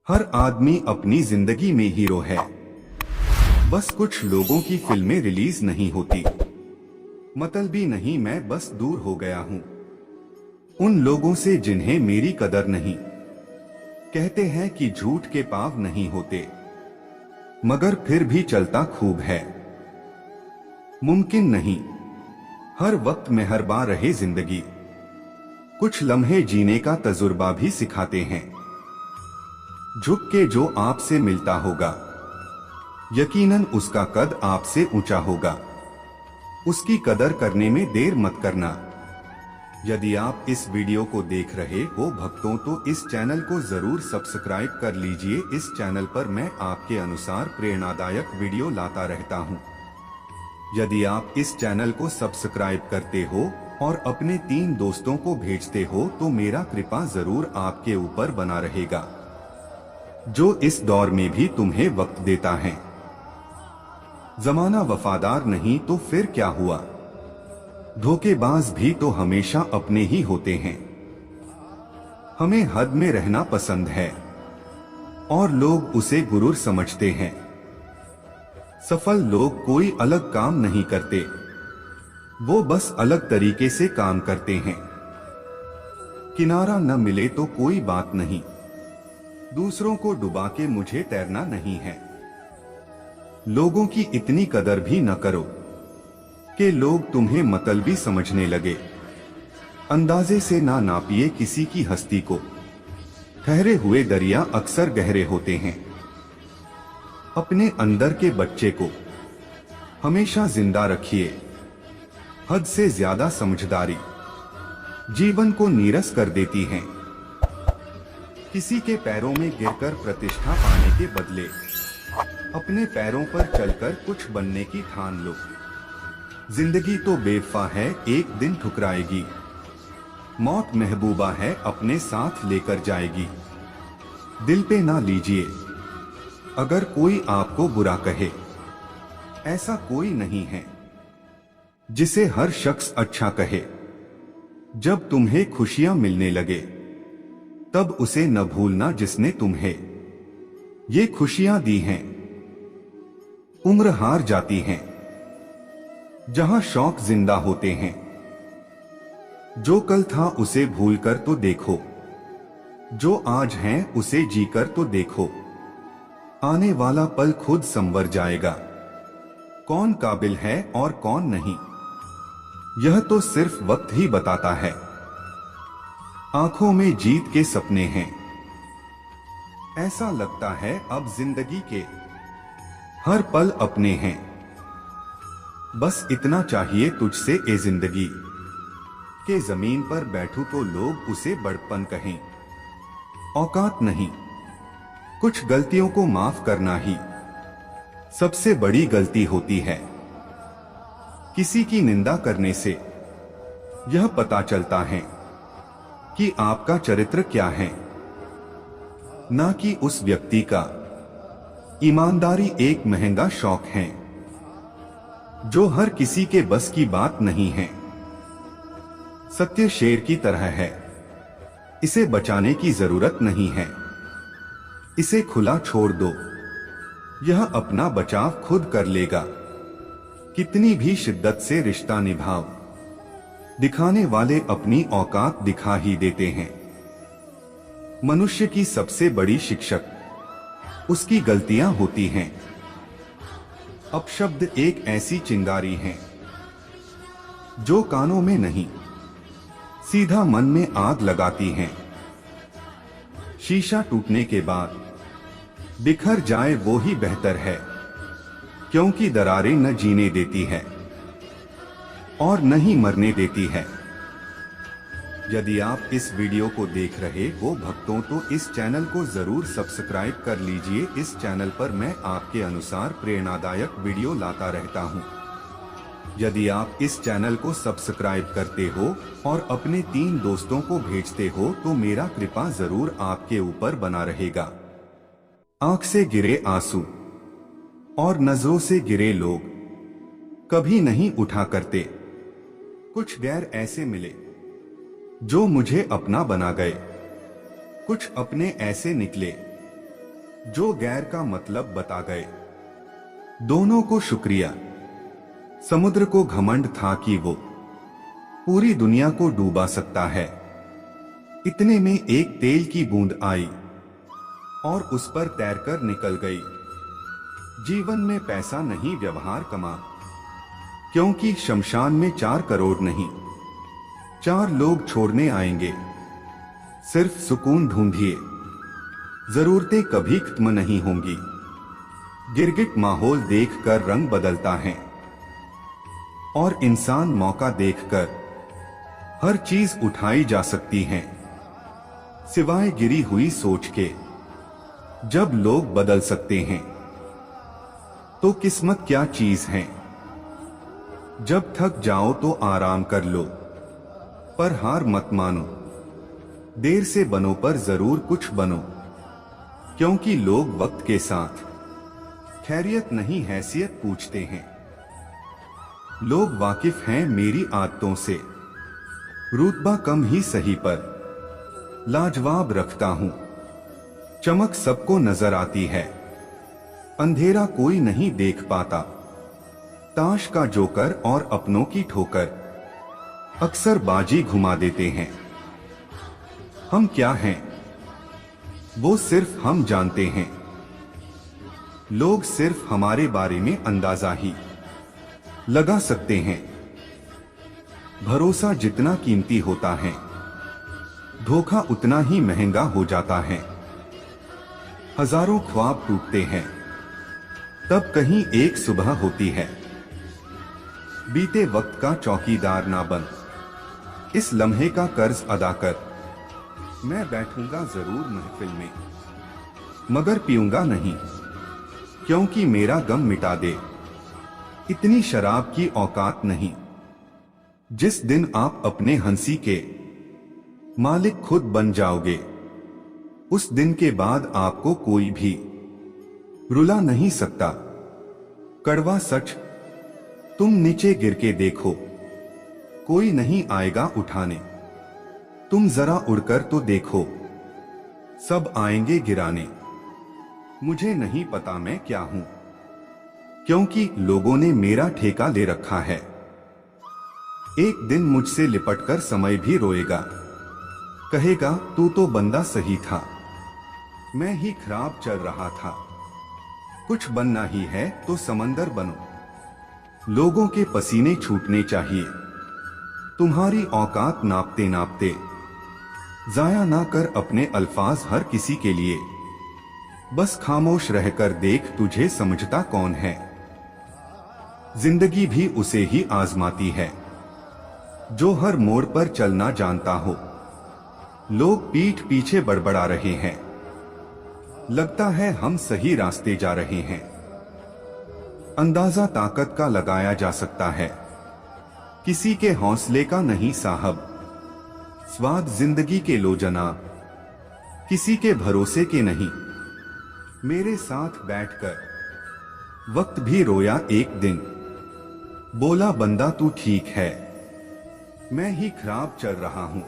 हर आदमी अपनी जिंदगी में हीरो है। बस कुछ लोगों की फिल्में रिलीज नहीं होती। मतलबी नहीं, मैं बस दूर हो गया हूँ उन लोगों से जिन्हें मेरी कदर नहीं। कहते हैं कि झूठ के पाँव नहीं होते, मगर फिर भी चलता खूब है। मुमकिन नहीं हर वक्त मेहरबान रहे जिंदगी, कुछ लम्हे जीने का तजुर्बा भी सिखाते हैं। झुक के जो आपसे मिलता होगा, यकीनन उसका कद आपसे ऊंचा होगा। उसकी कदर करने में देर मत करना। यदि आप इस वीडियो को देख रहे हो भक्तों, तो इस चैनल को जरूर सब्सक्राइब कर लीजिए। इस चैनल पर मैं आपके अनुसार प्रेरणादायक वीडियो लाता रहता हूं। यदि आप इस चैनल को सब्सक्राइब करते हो और अपने 3 दोस्तों को भेजते हो, तो मेरा कृपा जरूर आपके ऊपर बना रहेगा, जो इस दौर में भी तुम्हें वक्त देता है। जमाना वफादार नहीं तो फिर क्या हुआ? धोखेबाज भी तो हमेशा अपने ही होते हैं। हमें हद में रहना पसंद है और लोग उसे गुरूर समझते हैं। सफल लोग कोई अलग काम नहीं करते, वो बस अलग तरीके से काम करते हैं। किनारा न मिले तो कोई बात नहीं, दूसरों को डुबा के मुझे तैरना नहीं है। लोगों की इतनी कदर भी न करो कि लोग तुम्हें मतलबी समझने लगे। अंदाजे से ना नापिए किसी की हस्ती को, ठहरे हुए दरिया अक्सर गहरे होते हैं। अपने अंदर के बच्चे को हमेशा जिंदा रखिए। हद से ज्यादा समझदारी जीवन को नीरस कर देती है। किसी के पैरों में गिरकर प्रतिष्ठा पाने के बदले अपने पैरों पर चलकर कुछ बनने की ठान लो। जिंदगी तो बेवफा है, एक दिन ठुकराएगी। मौत महबूबा है, अपने साथ लेकर जाएगी। दिल पे ना लीजिए अगर कोई आपको बुरा कहे। ऐसा कोई नहीं है जिसे हर शख्स अच्छा कहे। जब तुम्हें खुशियां मिलने लगे, तब उसे न भूलना जिसने तुम्हें ये खुशियां दी हैं। उम्र हार जाती हैं जहां शौक जिंदा होते हैं। जो कल था उसे भूलकर तो देखो, जो आज है उसे जीकर तो देखो। आने वाला पल खुद संवर जाएगा, कौन काबिल है और कौन नहीं, यह तो सिर्फ वक्त ही बताता है। आंखों में जीत के सपने हैं, ऐसा लगता है अब जिंदगी के हर पल अपने हैं। बस इतना चाहिए तुझसे ए जिंदगी, के जमीन पर बैठूं तो लोग उसे बड़पन कहें। औकात नहीं, कुछ गलतियों को माफ करना ही सबसे बड़ी गलती होती है। किसी की निंदा करने से यह पता चलता है कि आपका चरित्र क्या है, ना कि उस व्यक्ति का। ईमानदारी एक महंगा शौक है जो हर किसी के बस की बात नहीं है। सत्य शेर की तरह है, इसे बचाने की जरूरत नहीं है। इसे खुला छोड़ दो, यह अपना बचाव खुद कर लेगा। कितनी भी शिद्दत से रिश्ता निभाओ, दिखाने वाले अपनी औकात दिखा ही देते हैं। मनुष्य की सबसे बड़ी शिक्षक उसकी गलतियां होती हैं। अपशब्द एक ऐसी चिंगारी है जो कानों में नहीं, सीधा मन में आग लगाती है। शीशा टूटने के बाद बिखर जाए वो ही बेहतर है, क्योंकि दरारें न जीने देती है और न ही मरने देती है। यदि आप इस वीडियो को देख रहे हो भक्तों, तो इस चैनल को जरूर सब्सक्राइब कर लीजिए। इस चैनल पर मैं आपके अनुसार प्रेरणादायक वीडियो लाता रहता हूं। यदि आप इस चैनल को सब्सक्राइब करते हो और अपने 3 दोस्तों को भेजते हो, तो मेरा कृपा जरूर आपके ऊपर बना रहेगा। आंख से गिरे आंसू और नजरों से गिरे लोग कभी नहीं उठा करते। कुछ गैर ऐसे मिले जो मुझे अपना बना गए, कुछ अपने ऐसे निकले जो गैर का मतलब बता गए। दोनों को शुक्रिया। समुद्र को घमंड था कि वो पूरी दुनिया को डूबा सकता है। इतने में एक तेल की बूंद आई और उस पर तैरकर निकल गई। जीवन में पैसा नहीं, व्यवहार कमा, क्योंकि शमशान में 4 करोड़ नहीं 4 लोग छोड़ने आएंगे। सिर्फ सुकून ढूंढिए, जरूरतें कभी खत्म नहीं होंगी। गिरगिट माहौल देखकर रंग बदलता है और इंसान मौका देखकर हर चीज उठाई जा सकती है, सिवाय गिरी हुई सोच के। जब लोग बदल सकते हैं तो किस्मत क्या चीज है। जब थक जाओ तो आराम कर लो, पर हार मत मानो। देर से बनो पर जरूर कुछ बनो, क्योंकि लोग वक्त के साथ खैरियत नहीं हैसियत पूछते हैं। लोग वाकिफ हैं मेरी आदतों से, रुतबा कम ही सही पर लाजवाब रखता हूं। चमक सबको नजर आती है, अंधेरा कोई नहीं देख पाता। ताश का जोकर और अपनों की ठोकर अक्सर बाजी घुमा देते हैं। हम क्या हैं वो सिर्फ हम जानते हैं। लोग सिर्फ हमारे बारे में अंदाजा ही लगा सकते हैं। भरोसा जितना कीमती होता है, धोखा उतना ही महंगा हो जाता है। हजारों ख्वाब टूटते हैं, तब कहीं एक सुबह होती है। बीते वक्त का चौकीदार ना बन, इस लम्हे का कर्ज अदा कर। मैं बैठूंगा जरूर महफिल में, मगर पीऊंगा नहीं, क्योंकि मेरा गम मिटा दे। इतनी शराब की औकात नहीं। जिस दिन आप अपने हंसी के मालिक खुद बन जाओगे, उस दिन के बाद आपको कोई भी रुला नहीं सकता। कड़वा सच, तुम नीचे गिर के देखो, कोई नहीं आएगा उठाने। तुम जरा उड़कर तो देखो, सब आएंगे गिराने। मुझे नहीं पता मैं क्या हूं, क्योंकि लोगों ने मेरा ठेका ले रखा है। एक दिन मुझसे लिपटकर समय भी रोएगा, कहेगा तू तो बंदा सही था, मैं ही खराब चल रहा था। कुछ बनना ही है तो समंदर बनो। लोगों के पसीने छूटने चाहिए, तुम्हारी औकात नापते नापते। जाया ना कर अपने अल्फाज हर किसी के लिए, बस खामोश रहकर देख तुझे समझता कौन है। जिंदगी भी उसे ही आजमाती है जो हर मोड़ पर चलना जानता हो। लोग पीठ पीछे बड़बड़ा रहे हैं, लगता है हम सही रास्ते जा रहे हैं। अंदाजा ताकत का लगाया जा सकता है, किसी के हौसले का नहीं साहब। स्वाद जिंदगी के लो जनाब, किसी के भरोसे के नहीं। मेरे साथ बैठकर वक्त भी रोया एक दिन, बोला बंदा तू ठीक है, मैं ही खराब चल रहा हूं।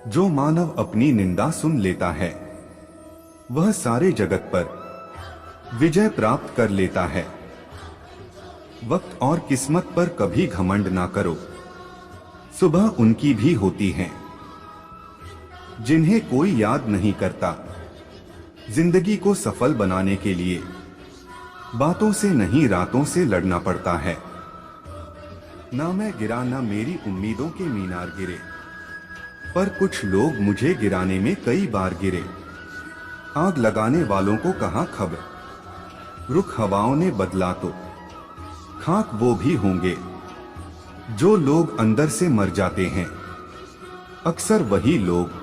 जो मानव अपनी निंदा सुन लेता है, वह सारे जगत पर विजय प्राप्त कर लेता है। वक्त और किस्मत पर कभी घमंड ना करो, सुबह उनकी भी होती है जिन्हें कोई याद नहीं करता। जिंदगी को सफल बनाने के लिए बातों से नहीं रातों से लड़ना पड़ता है। ना मैं गिरा ना मेरी उम्मीदों के मीनार गिरे, पर कुछ लोग मुझे गिराने में कई बार गिरे। आग लगाने वालों को कहां खबर, रुख हवाओं ने बदला तो खाक वो भी होंगे। जो लोग अंदर से मर जाते हैं, अक्सर वही लोग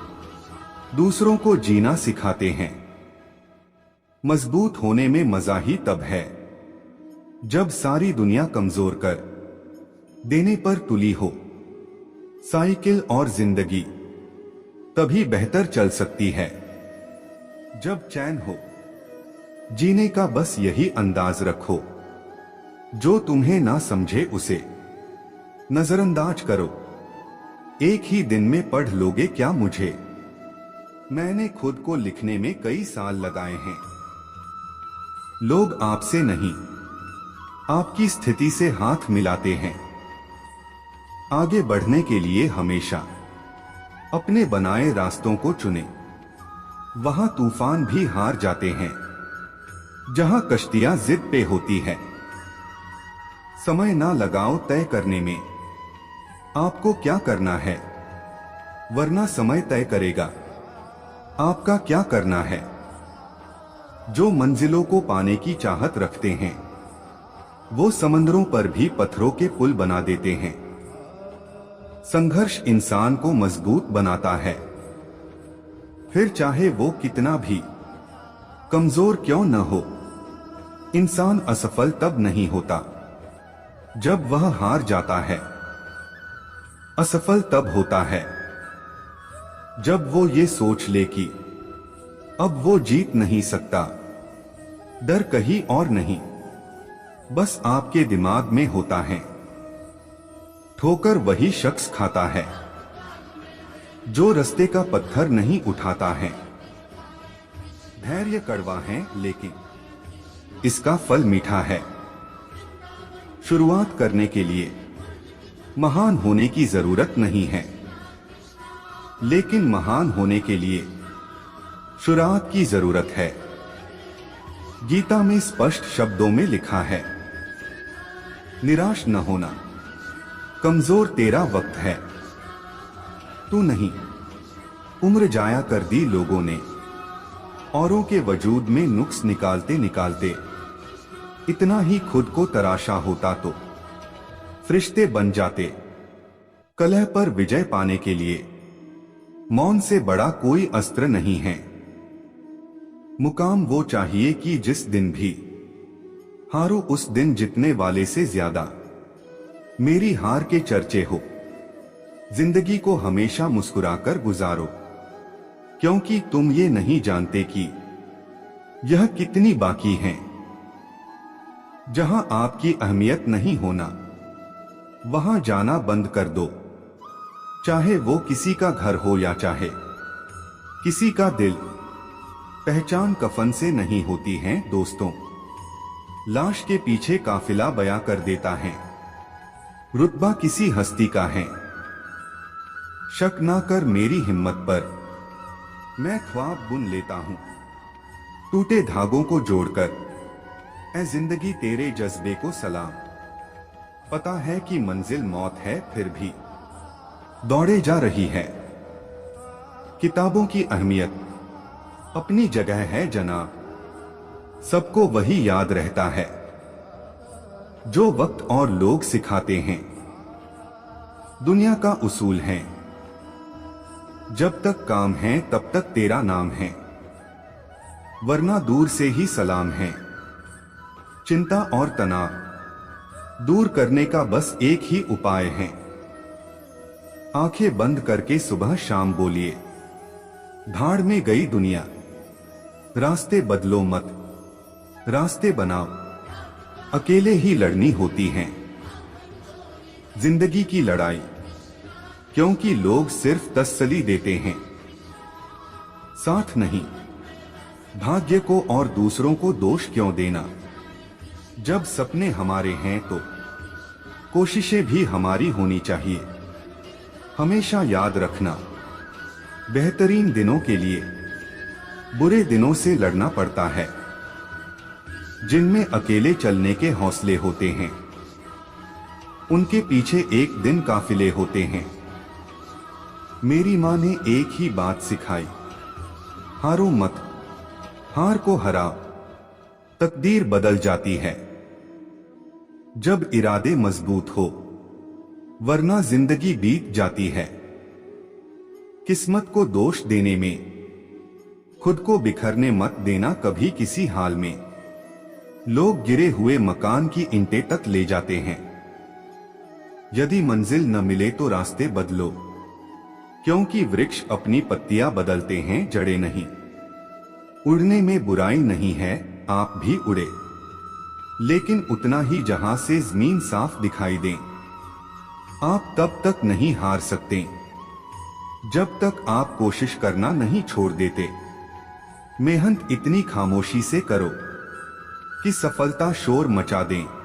दूसरों को जीना सिखाते हैं। मजबूत होने में मजा ही तब है जब सारी दुनिया कमजोर कर देने पर तुली हो। साइकिल और जिंदगी तभी बेहतर चल सकती है जब चैन हो। जीने का बस यही अंदाज रखो, जो तुम्हें ना समझे उसे नजरअंदाज करो। एक ही दिन में पढ़ लोगे क्या मुझे, मैंने खुद को लिखने में कई साल लगाए हैं। लोग आपसे नहीं, आपकी स्थिति से हाथ मिलाते हैं। आगे बढ़ने के लिए हमेशा अपने बनाए रास्तों को चुनें। वहां तूफान भी हार जाते हैं जहां कश्तियां जिद पे होती है। समय ना लगाओ तय करने में आपको क्या करना है, वरना समय तय करेगा आपका क्या करना है। जो मंजिलों को पाने की चाहत रखते हैं वो समंदरों पर भी पत्थरों के पुल बना देते हैं। संघर्ष इंसान को मजबूत बनाता है, फिर चाहे वो कितना भी कमजोर क्यों न हो। इंसान असफल तब नहीं होता जब वह हार जाता है, असफल तब होता है जब वो ये सोच ले कि अब वो जीत नहीं सकता। डर कहीं और नहीं, बस आपके दिमाग में होता है। ठोकर वही शख्स खाता है जो रास्ते का पत्थर नहीं उठाता है। धैर्य कड़वा है लेकिन इसका फल मीठा है। शुरुआत करने के लिए महान होने की जरूरत नहीं है, लेकिन महान होने के लिए शुरुआत की जरूरत है। गीता में स्पष्ट शब्दों में लिखा है, निराश न होना, कमजोर तेरा वक्त है, तू नहीं। उम्र जाया कर दी लोगों ने औरों के वजूद में नुक्स निकालते निकालते। इतना ही खुद को तराशा होता तो फरिश्ते बन जाते। कलह पर विजय पाने के लिए मौन से बड़ा कोई अस्त्र नहीं है। मुकाम वो चाहिए कि जिस दिन भी हारो उस दिन जीतने वाले से ज्यादा मेरी हार के चर्चे हो। जिंदगी को हमेशा मुस्कुराकर गुजारो, क्योंकि तुम ये नहीं जानते कि यह कितनी बाकी है। जहां आपकी अहमियत नहीं होना वहां जाना बंद कर दो, चाहे वो किसी का घर हो या चाहे किसी का दिल। पहचान कफन से नहीं होती है दोस्तों, लाश के पीछे काफिला बयां कर देता है। रुतबा किसी हस्ती का है, शक ना कर मेरी हिम्मत पर, मैं ख्वाब बुन लेता हूं टूटे धागों को जोड़कर। ऐ जिंदगी तेरे जज्बे को सलाम, पता है कि मंजिल मौत है फिर भी दौड़े जा रही है। किताबों की अहमियत अपनी जगह है जनाब, सबको वही याद रहता है जो वक्त और लोग सिखाते हैं। दुनिया का उसूल है, जब तक काम है तब तक तेरा नाम है, वरना दूर से ही सलाम है। चिंता और तनाव दूर करने का बस एक ही उपाय है, आंखें बंद करके सुबह शाम बोलिए, भाड़ में गई दुनिया, रास्ते बदलो मत, रास्ते बनाओ। अकेले ही लड़नी होती है जिंदगी की लड़ाई, क्योंकि लोग सिर्फ तसल्ली देते हैं, साथ नहीं। भाग्य को और दूसरों को दोष क्यों देना, जब सपने हमारे हैं तो कोशिशें भी हमारी होनी चाहिए। हमेशा याद रखना, बेहतरीन दिनों के लिए बुरे दिनों से लड़ना पड़ता है, जिनमें अकेले चलने के हौसले होते हैं उनके पीछे एक दिन काफिले होते हैं। मेरी माँ ने एक ही बात सिखाई, हारो मत, हार को हराओ, तकदीर बदल जाती है जब इरादे मजबूत हो, वरना जिंदगी बीत जाती है। किस्मत को दोष देने में खुद को बिखरने मत देना कभी किसी हाल में। लोग गिरे हुए मकान की ईंटें तक ले जाते हैं, यदि मंजिल न मिले तो रास्ते बदलो, क्योंकि वृक्ष अपनी पत्तियां बदलते हैं, जड़ें नहीं। उड़ने में बुराई नहीं है, आप भी उड़े, लेकिन उतना ही जहां से जमीन साफ दिखाई दे। आप तब तक नहीं हार सकते जब तक आप कोशिश करना नहीं छोड़ देते। मेहनत इतनी खामोशी से करो कि सफलता शोर मचा दें।